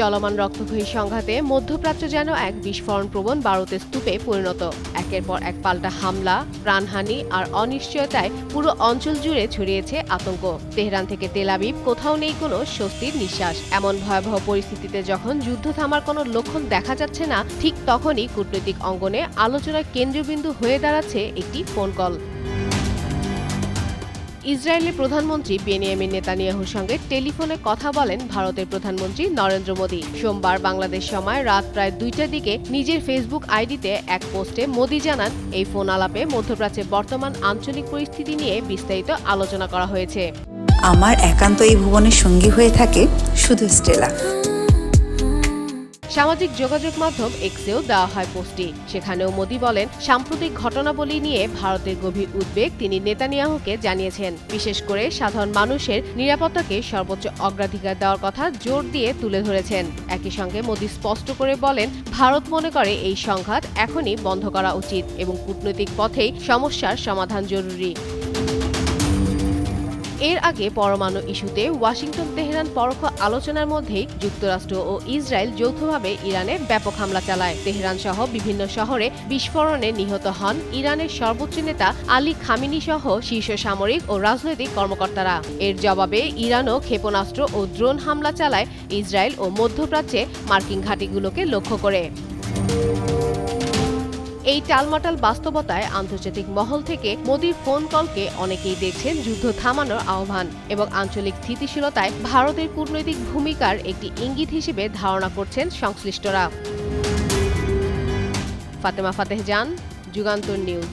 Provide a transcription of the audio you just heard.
চলমান রক্তক্ষয়ী সংঘাতে মধ্যপ্রাচ্য যেন এক বিস্ফোরণপ্রবণ বারুদের স্তূপে পরিণত। একের পর এক পাল্টা হামলা, প্রাণহানি আর অনিশ্চয়তায় পুরো অঞ্চল জুড়ে ছড়িয়েছে আতঙ্ক। তেহরান থেকে তেল আবিব কোথাও নেই কোনো স্বস্তির নিঃশ্বাস। এমন ভয়াবহ পরিস্থিতিতে যখন যুদ্ধ থামার কোনো লক্ষণ দেখা যাচ্ছে না, ঠিক তখনই কূটনৈতিক অঙ্গনে আলোচনার কেন্দ্রবিন্দু হয়ে দাঁড়াচ্ছে একটি ফোন কল। ইসরায়েলের প্রধানমন্ত্রী বেনিয়ামিন নেতানিয়াহুর সঙ্গে টেলিফোনে কথা বলেন ভারতের প্রধানমন্ত্রী নরেন্দ্র মোদী। সোমবার বাংলাদেশ সময় রাত প্রায় 2টার দিকে নিজের ফেসবুক আইডিতে এক পোস্টে মোদী জানান, এই ফোন আলাপে মধ্যপ্রাচ্যের বর্তমান আঞ্চলিক পরিস্থিতি নিয়ে বিস্তারিত আলোচনা করা হয়েছে। আমার একান্ত এই ভুবনের সঙ্গী হয়ে থাকে শুধু স্টেলা। সামাজিক যোগাযোগ মাধ্যম এক্সেও দেওয়া হয় পোস্টটি। সেখানেও মোদী বলেন, সাম্প্রতিক ঘটনাবলী নিয়ে ভারতের গভীর উদ্বেগ তিনি নেতানিয়াহুকে জানিয়েছেন। বিশেষ করে সাধারণ মানুষের নিরাপত্তাকে সর্বোচ্চ অগ্রাধিকার দেওয়ার কথা জোর দিয়ে তুলে ধরেছেন। একই সঙ্গে মোদী স্পষ্ট করে বলেন, ভারত মনে করে এই সংঘাত এখনই বন্ধ করা উচিত এবং কূটনৈতিক পথেই সমস্যার সমাধান জরুরি। এর আগে পরমাণু ইস্যুতে ওয়াশিংটন তেহরান পরোক্ষ আলোচনার মধ্যেই যুক্তরাষ্ট্র ও ইসরায়েল যৌথভাবে ইরানে ব্যাপক হামলা চালায়। তেহরান সহ বিভিন্ন শহরে বিস্ফোরণে নিহত হন ইরানের সর্বোচ্চ নেতা আলী খামেনি সহ শীর্ষ সামরিক ও রাজনৈতিক কর্মকর্তারা। এর জবাবে ইরানও ক্ষেপণাস্ত্র ও ড্রোন হামলা চালায় ইসরায়েল ও মধ্যপ্রাচ্যে মার্কিন ঘাঁটিগুলোকে লক্ষ্য করে। এই টালমাটাল বাস্তবতায় আন্তর্জাতিক মহল থেকে মোদীর ফোন কলকে অনেকেই দেখছেন যুদ্ধ থামানোর আহ্বান এবং আঞ্চলিক স্থিতিশীলতায় ভারতের কূটনৈতিক ভূমিকার একটি ইঙ্গিত হিসেবে ধারণা করছেন সংশ্লিষ্টরা। ফাতেমা ফাতেহ জান, যুগান্তর নিউজ।